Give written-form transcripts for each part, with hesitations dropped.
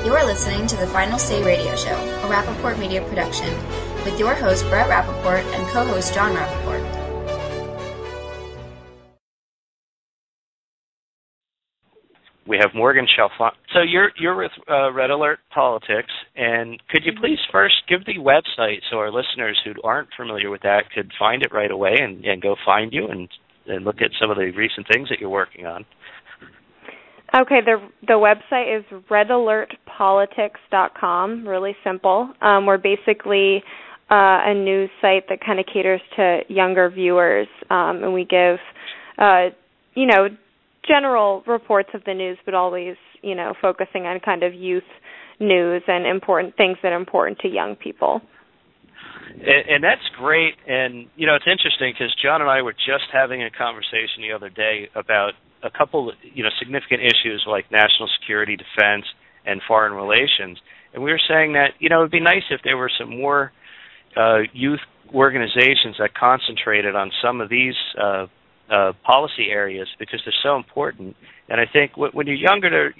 You are listening to the Final Say Radio Show, a Rappaport Media production, with your host Brett Rappaport and co-host John Rappaport. We have Morgan Chalfant. So you're with Red Alert Politics, and could you please first give the website so our listeners who aren't familiar with that could find it right away and go find you and look at some of the recent things that you're working on? Okay, the website is redalertpolitics.com, really simple. We're basically a news site that kind of caters to younger viewers, and we give, general reports of the news, but always, focusing on kind of youth news and important things that are important to young people. And that's great. And, it's interesting because John and I were just having a conversation the other day about a couple, significant issues like national security, defense, and foreign relations. And we were saying that, it would be nice if there were some more youth organizations that concentrated on some of these policy areas because they're so important. And I think when you're younger,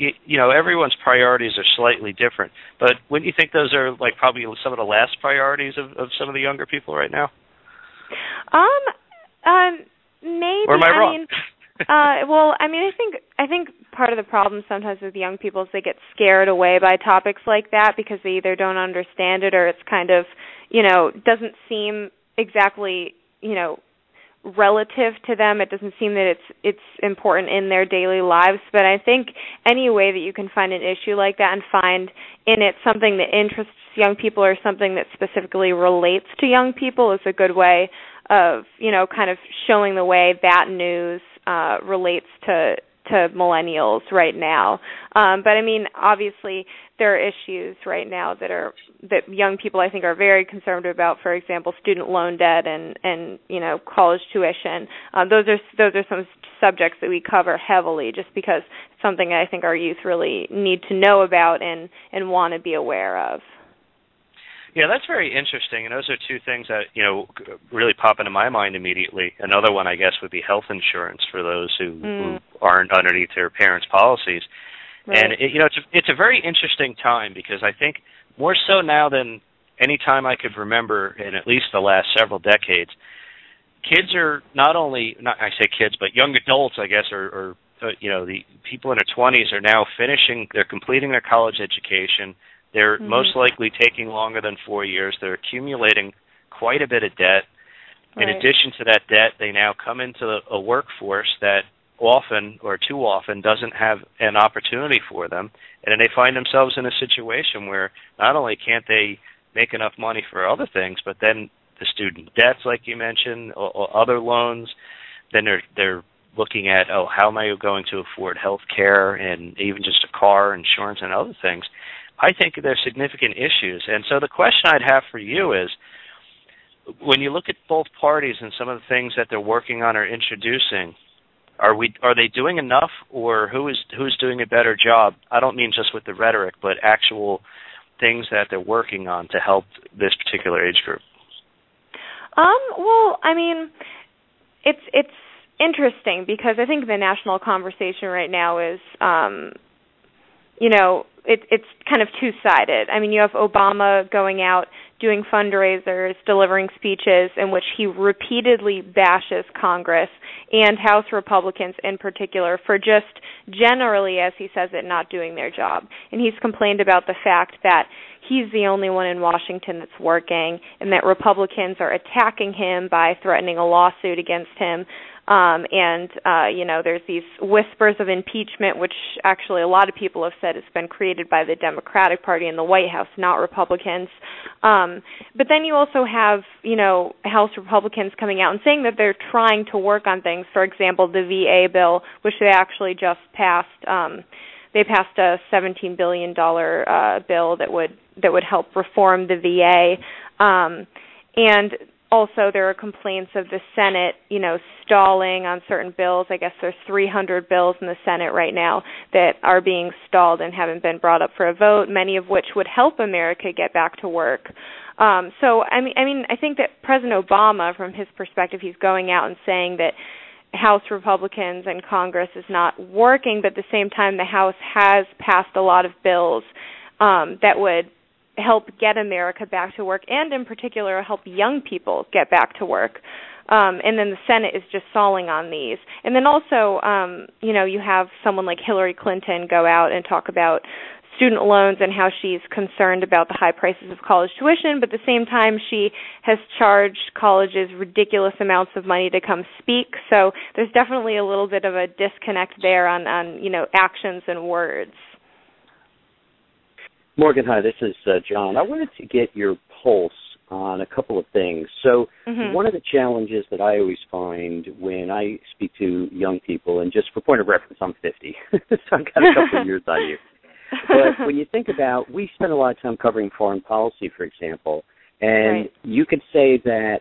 everyone's priorities are slightly different. But wouldn't you think those are like probably some of the last priorities of some of the younger people right now? Maybe. Or am I wrong? I think part of the problem sometimes with young people is they get scared away by topics like that because they either don't understand it or it's kind of, doesn't seem exactly, relative to them. It doesn't seem that it's important in their daily lives. But I think any way that you can find an issue like that and find in it something that interests young people or something that specifically relates to young people is a good way of, kind of showing the way that news relates to millennials right now. But obviously there are issues right now that young people I think are very concerned about. For example, student loan debt and college tuition. Those are some subjects that we cover heavily just because it's something I think our youth really need to know about and want to be aware of. Yeah, that's very interesting, and those are two things that, really pop into my mind immediately. Another one, I guess, would be health insurance for those who aren't underneath their parents' policies. Right. And, it's a very interesting time because I think more so now than any time I could remember in at least the last several decades, kids are I say kids, but young adults, I guess, or the people in their 20s are now they're completing their college education. They're most likely taking longer than 4 years. They're accumulating quite a bit of debt. Right. In addition to that debt, they now come into a workforce that often or too often doesn't have an opportunity for them. And then they find themselves in a situation where not only can't they make enough money for other things, but then the student debts, like you mentioned, or other loans, then they're looking at, how am I going to afford health care and even just a car, insurance, and other things. I think there's significant issues. And so the question I'd have for you is, when you look at both parties and some of the things that they're working on or introducing, are they doing enough, or who's doing a better job? I don't mean just with the rhetoric, but actual things that they're working on to help this particular age group. It's interesting because I think the national conversation right now is, it's kind of two-sided. You have Obama going out, doing fundraisers, delivering speeches in which he repeatedly bashes Congress and House Republicans in particular for just generally, as he says it, not doing their job. And he's complained about the fact that he's the only one in Washington that's working and that Republicans are attacking him by threatening a lawsuit against him. There's these whispers of impeachment, which actually a lot of people have said has been created by the Democratic Party in the White House, not Republicans. But then you also have, House Republicans coming out and saying that they're trying to work on things. For example, the VA bill, which they actually just passed. They passed a $17 billion bill that would help reform the VA. And also, there are complaints of the Senate, stalling on certain bills. I guess there's 300 bills in the Senate right now that are being stalled and haven't been brought up for a vote, many of which would help America get back to work. I think that President Obama, from his perspective, he's going out and saying that House Republicans and Congress is not working, but at the same time, the House has passed a lot of bills that would help get America back to work, and in particular help young people get back to work. And then the Senate is just stalling on these. And then also, you have someone like Hillary Clinton go out and talk about student loans and how she's concerned about the high prices of college tuition, but at the same time she has charged colleges ridiculous amounts of money to come speak. So there's definitely a little bit of a disconnect there on actions and words. Morgan, hi, this is John. I wanted to get your pulse on a couple of things. So one of the challenges that I always find when I speak to young people, and just for point of reference, I'm 50, so I've got a couple of years on you. But when you think about, we spend a lot of time covering foreign policy, for example, and you could say that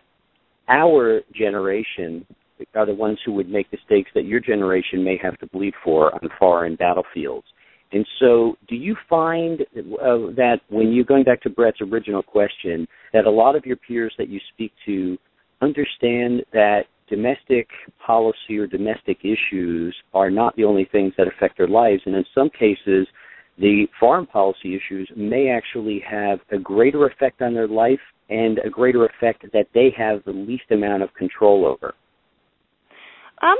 our generation are the ones who would make mistakes that your generation may have to bleed for on foreign battlefields. And so do you find that when you're going back to Brett's original question, that a lot of your peers that you speak to understand that domestic policy or domestic issues are not the only things that affect their lives, and in some cases, the foreign policy issues may actually have a greater effect on their life and a greater effect that they have the least amount of control over? I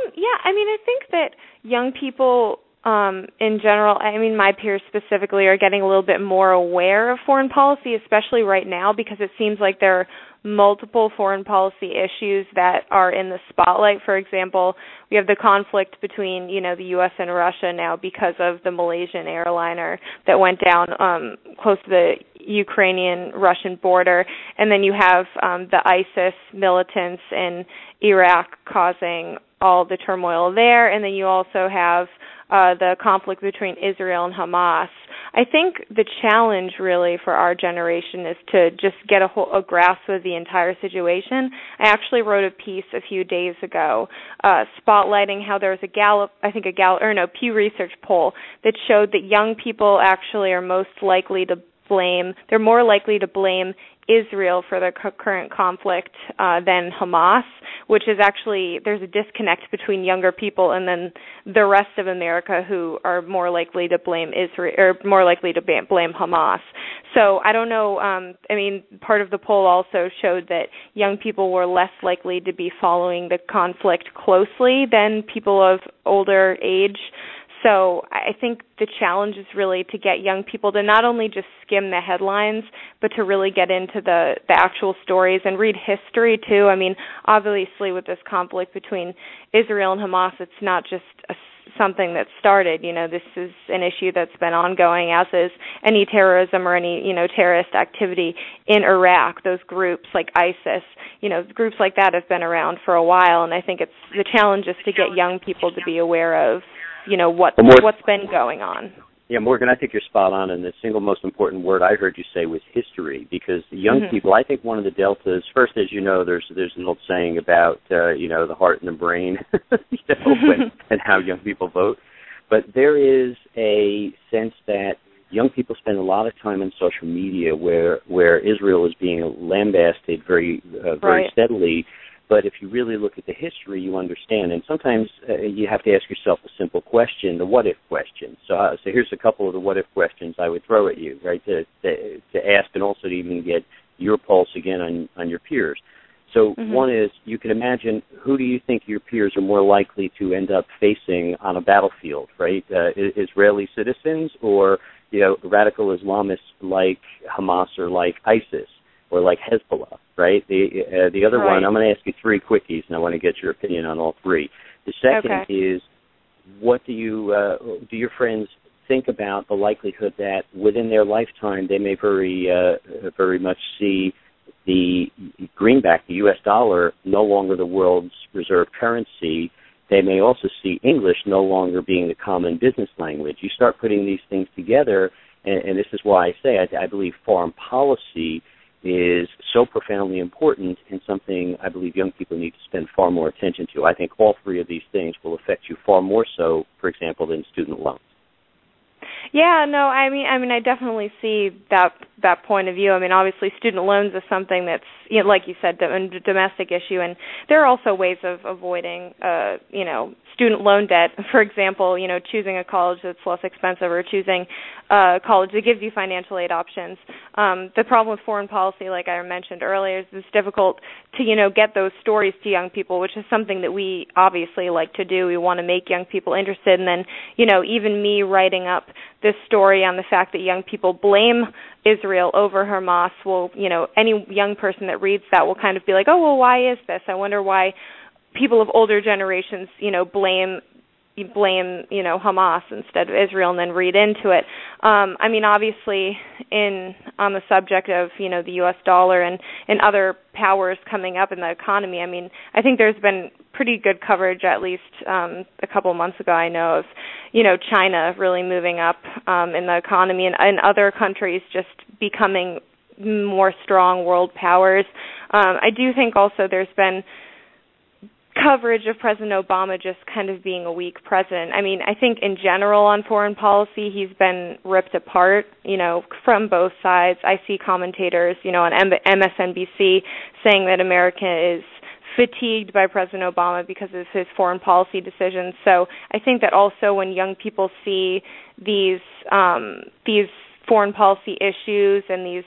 think that young people in general, my peers specifically, are getting a little bit more aware of foreign policy, especially right now, because it seems like there are multiple foreign policy issues that are in the spotlight. For example, we have the conflict between, the U.S. and Russia now because of the Malaysian airliner that went down close to the Ukrainian-Russian border. And then you have the ISIS militants in Iraq causing all the turmoil there. And then you also have the conflict between Israel and Hamas. I think the challenge really for our generation is to just get a grasp of the entire situation. I actually wrote a piece a few days ago spotlighting how there was a Pew Research poll that showed that young people actually are more likely to blame Israel for the current conflict than Hamas, which is actually, there's a disconnect between younger people and then the rest of America who are more likely to blame Israel, or more likely to blame Hamas. So I don't know, part of the poll also showed that young people were less likely to be following the conflict closely than people of older age. So I think the challenge is really to get young people to not only just skim the headlines, but to really get into the actual stories and read history too. Obviously with this conflict between Israel and Hamas, it's not just something that started. This is an issue that's been ongoing, as is any terrorism or any, terrorist activity in Iraq. Those groups like ISIS, groups like that have been around for a while, and I think it's the challenge is to get young people to be aware of what's been going on. Yeah, Morgan, I think you're spot on, and the single most important word I heard you say was history, because the young people, I think one of the deltas, first, as you know, there's an old saying about, the heart and the brain, and how young people vote, but there is a sense that young people spend a lot of time on social media where Israel is being lambasted very steadily. But if you really look at the history, you understand. And sometimes you have to ask yourself a simple question, the what-if question. So here's a couple of the what-if questions I would throw at you, right, to ask, and also to even get your pulse again on your peers. So one is, you can imagine, who do you think your peers are more likely to end up facing on a battlefield, right? Israeli citizens or, radical Islamists like Hamas or like ISIS or like Hezbollah, right? The other one, I'm going to ask you three quickies, and I want to get your opinion on all three. The second is, what do your friends think about the likelihood that within their lifetime they may very much see the greenback, the U.S. dollar, no longer the world's reserve currency? They may also see English no longer being the common business language. You start putting these things together, and this is why I say I believe foreign policy is so profoundly important, and something I believe young people need to spend far more attention to. I think all three of these things will affect you far more so, for example, than student loans. Yeah, no, I mean, I definitely see that point of view. I mean, obviously, student loans is something that's, you know, like you said, a domestic issue, and there are also ways of avoiding, student loan debt. For example, choosing a college that's less expensive, or choosing a college that gives you financial aid options. The problem with foreign policy, like I mentioned earlier, is it's difficult to, get those stories to young people, which is something that we obviously like to do. We want to make young people interested, and then, even me writing up this story on the fact that young people blame Israel over Hamas will, any young person that reads that will kind of be like, oh, well, why is this? I wonder why people of older generations, blame Hamas instead of Israel, and then read into it. I mean, obviously, on the subject of, the U.S. dollar and other powers coming up in the economy, I mean, I think there's been pretty good coverage, at least a couple of months ago, I know, of, China really moving up in the economy, and other countries just becoming more strong world powers. I do think also there's been coverage of President Obama just kind of being a weak president. I mean, I think in general on foreign policy, he's been ripped apart, from both sides. I see commentators, on MSNBC saying that America is fatigued by President Obama because of his foreign policy decisions. So I think that also when young people see these foreign policy issues and these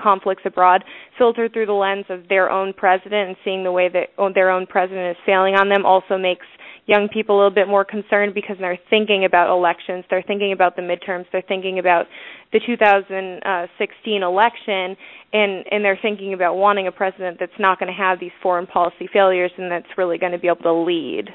conflicts abroad filter through the lens of their own president, and seeing the way that their own president is failing on them also makes young people a little bit more concerned, because they're thinking about elections, they're thinking about the midterms, they're thinking about the 2016 election, and they're thinking about wanting a president that's not going to have these foreign policy failures and that's really going to be able to lead.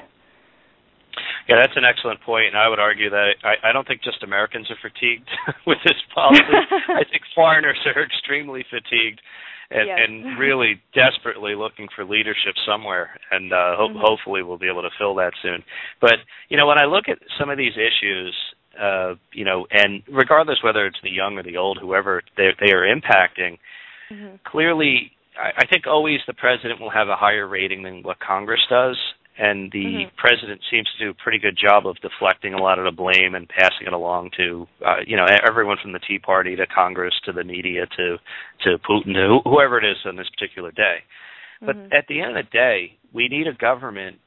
Yeah, that's an excellent point, and I would argue that I don't think just Americans are fatigued with this policy. I think foreigners are extremely fatigued and really desperately looking for leadership somewhere, and hopefully we'll be able to fill that soon. But, when I look at some of these issues, and regardless whether it's the young or the old, whoever they are impacting, clearly I think always the president will have a higher rating than what Congress does. And the president seems to do a pretty good job of deflecting a lot of the blame and passing it along to, everyone from the Tea Party to Congress to the media to Putin to whoever it is on this particular day. But at the end of the day, we need a government,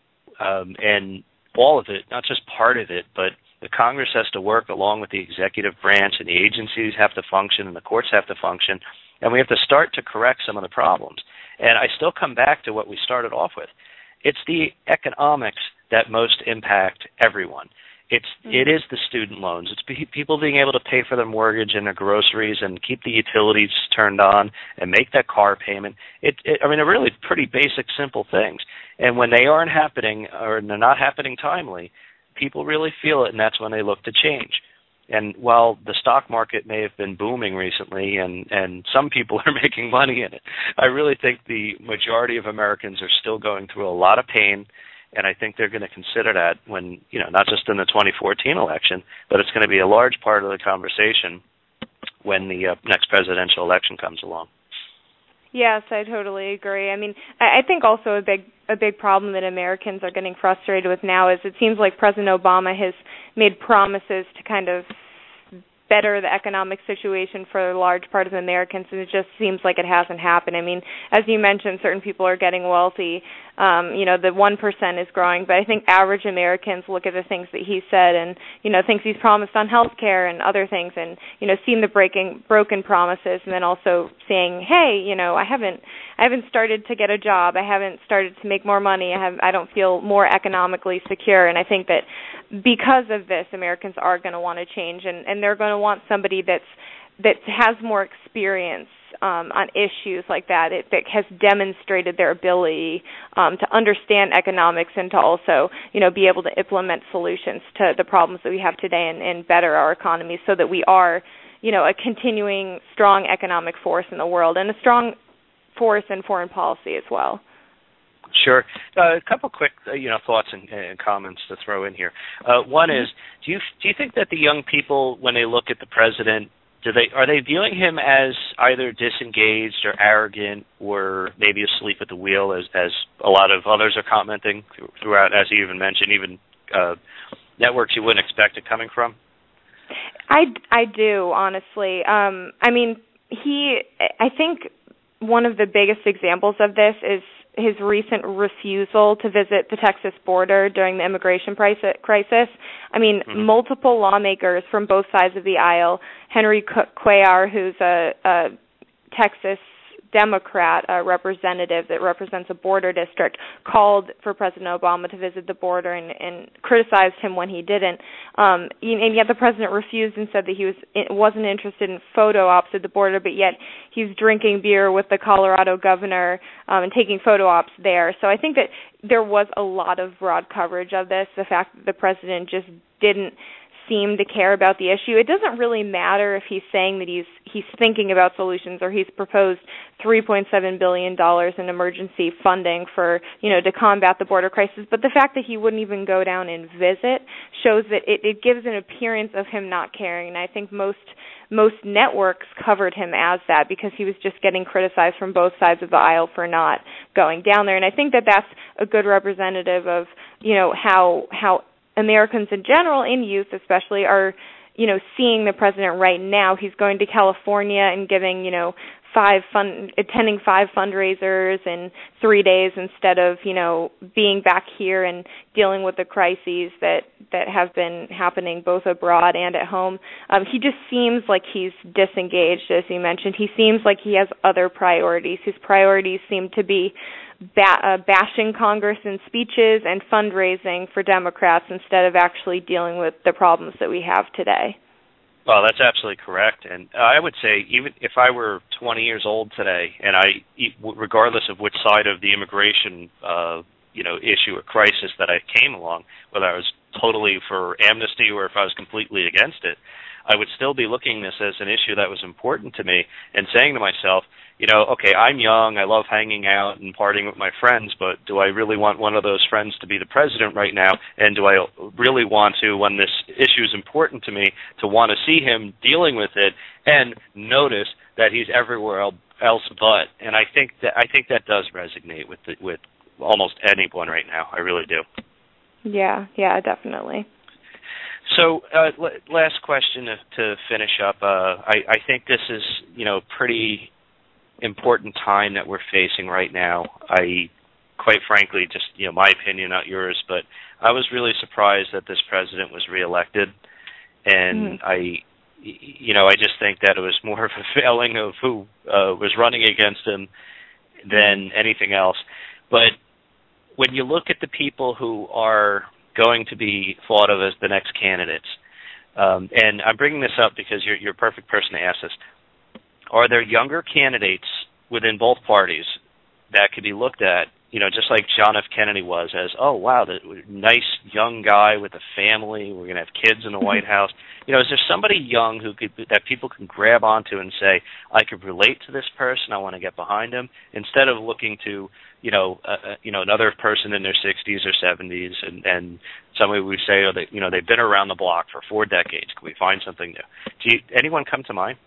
and all of it, not just part of it, but the Congress has to work along with the executive branch, and the agencies have to function, and the courts have to function, and we have to start to correct some of the problems. And I still come back to what we started off with. It's the economics that most impact everyone. It is the student loans. It's people being able to pay for their mortgage and their groceries and keep the utilities turned on and make that car payment. They're really pretty basic, simple things. And when they aren't happening, or they're not happening timely, people really feel it, and that's when they look to change. And while the stock market may have been booming recently and some people are making money in it, I really think the majority of Americans are still going through a lot of pain, and I think they're going to consider that when, not just in the 2014 election, but it's going to be a large part of the conversation when the next presidential election comes along. Yes, I totally agree. I mean, I think also a big problem that Americans are getting frustrated with now is it seems like President Obama has made promises to kind of better the economic situation for a large part of Americans, and it just seems like it hasn't happened. I mean, as you mentioned, certain people are getting wealthy. The 1% is growing, but I think average Americans look at the things that he said and, things he's promised on health care and other things, and, seeing the broken promises, and then also saying, hey, I haven't started to get a job. I haven't started to make more money. I don't feel more economically secure. And I think that because of this, Americans are going to want to change, and they're going to want somebody that has more experience on issues like that, that has demonstrated their ability to understand economics and to also, be able to implement solutions to the problems that we have today and better our economy, so that we are, a continuing strong economic force in the world and a strong force in foreign policy as well. Sure. A couple quick, thoughts and comments to throw in here. One is, do you think that the young people, when they look at the president, are they viewing him as either disengaged or arrogant or maybe asleep at the wheel, as a lot of others are commenting throughout, as you even mentioned, even networks you wouldn't expect it coming from? I do, honestly. I mean, I think one of the biggest examples of this is his recent refusal to visit the Texas border during the immigration crisis. I mean, multiple lawmakers from both sides of the aisle, Henry Cuellar, who's a Texas Democrat representative that represents a border district, called for President Obama to visit the border and criticized him when he didn't. And yet the president refused and said that he wasn't interested in photo ops at the border, but yet he's drinking beer with the Colorado governor and taking photo ops there. So I think that there was a lot of broad coverage of this, the fact that the president just didn't seem to care about the issue. It doesn't really matter if he's saying that he's thinking about solutions or he's proposed $3.7 billion in emergency funding for, to combat the border crisis, but the fact that he wouldn't even go down and visit shows that it gives an appearance of him not caring, and I think most networks covered him as that because he was just getting criticized from both sides of the aisle for not going down there, and I think that that's a good representative of, how Americans in general, and youth especially, are, seeing the president right now. He's going to California and giving, attending 5 fundraisers in 3 days instead of, being back here and dealing with the crises that have been happening both abroad and at home. He just seems like he's disengaged, as you mentioned. He seems like he has other priorities. His priorities seem to be bashing Congress in speeches and fundraising for Democrats instead of actually dealing with the problems that we have today. Well, that's absolutely correct. And I would say even if I were 20 years old today, and regardless of which side of the immigration issue or crisis that I came along, whether I was totally for amnesty or if I was completely against it, I would still be looking at this as an issue that was important to me and saying to myself, okay, I'm young, I love hanging out and partying with my friends, but do I really want one of those friends to be the president right now? And do I really want to, when this issue is important to me, to want to see him dealing with it and notice that he's everywhere else but? And I think that does resonate with almost anyone right now. I really do. Yeah, definitely. So, last question to finish up. I think this is, pretty important time that we're facing right now. I, quite frankly, just, my opinion, not yours, but I was really surprised that this president was reelected, and I just think that it was more of a failing of who was running against him than anything else. But when you look at the people who are going to be thought of as the next candidates, and I'm bringing this up because you're a perfect person to ask this, are there younger candidates within both parties that could be looked at, just like John F. Kennedy was, as, oh, wow, the nice young guy with a family, we're going to have kids in the White House. Is there somebody young that people can grab onto and say, I could relate to this person, I want to get behind him, instead of looking to, another person in their 60s or 70s, and somebody we say, they've been around the block for 4 decades. Can we find something new? Anyone come to mind?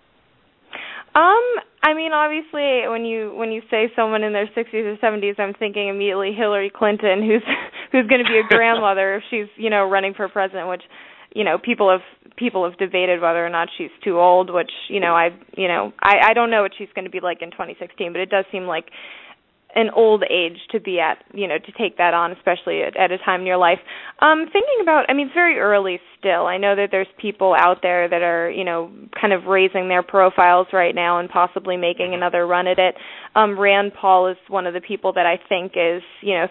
I mean, obviously, when you say someone in their 60s or 70s, I'm thinking immediately Hillary Clinton, who's going to be a grandmother if she's, running for president, which, people have debated whether or not she's too old, which, I don't know what she's going to be like in 2016, but it does seem like an old age to be at, to take that on, especially at a time in your life. Thinking about, it's very early still. I know that there's people out there that are, kind of raising their profiles right now and possibly making another run at it. Rand Paul is one of the people that I think is,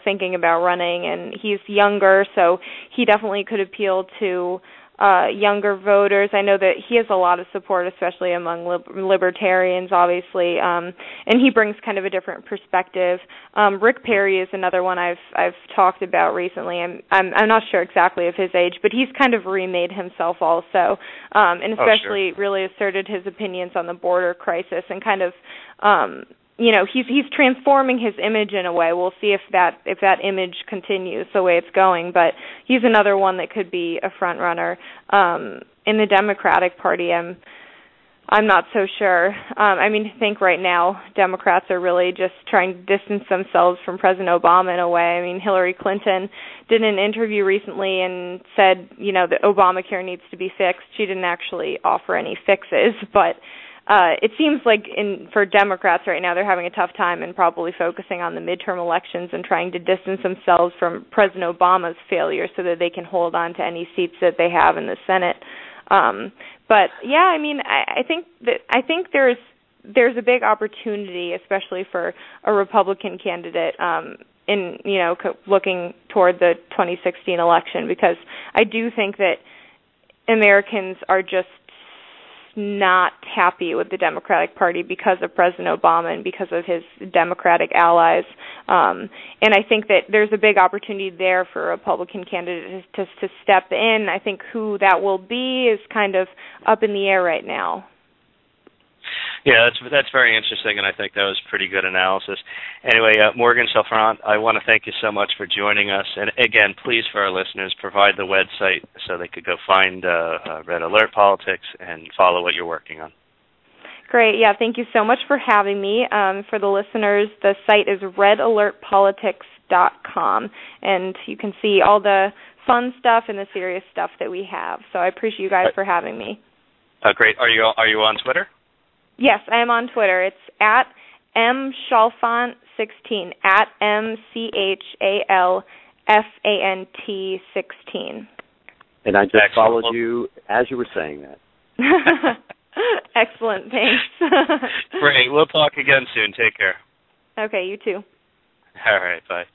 thinking about running, and he's younger, so he definitely could appeal to younger voters. I know that he has a lot of support, especially among libertarians, obviously, and he brings kind of a different perspective. Rick Perry is another one I've talked about recently. I'm not sure exactly of his age, but he's kind of remade himself also, and especially really asserted his opinions on the border crisis and kind of he's transforming his image in a way. We'll see if that image continues the way it's going, but he's another one that could be a front runner. In the Democratic Party, I'm I'm not so sure. I think right now Democrats are really just trying to distance themselves from President Obama in a way. Hillary Clinton did an interview recently and said, that Obamacare needs to be fixed. She didn't actually offer any fixes, but it seems like for Democrats right now, they're having a tough time and probably focusing on the midterm elections and trying to distance themselves from President Obama's failure so that they can hold on to any seats that they have in the Senate. But yeah, I think there's a big opportunity, especially for a Republican candidate, in looking toward the 2016 election, because I do think that Americans are just not happy with the Democratic Party because of President Obama and because of his Democratic allies. And I think that there's a big opportunity there for a Republican candidate to step in. I think who that will be is kind of up in the air right now. Yeah, that's very interesting, and I think that was pretty good analysis. Anyway, Morgan Chalfant, I want to thank you so much for joining us. And again, please, for our listeners, provide the website so they could go find Red Alert Politics and follow what you're working on. Great. Yeah, thank you so much for having me. For the listeners, the site is redalertpolitics.com, and you can see all the fun stuff and the serious stuff that we have. So I appreciate you guys for having me. Great. Are you on Twitter? Yes, I am on Twitter. It's at mchalfant16, at mchalfant16. And I just followed you as you were saying that. Excellent, thanks. Great. We'll talk again soon. Take care. Okay, you too. All right, bye.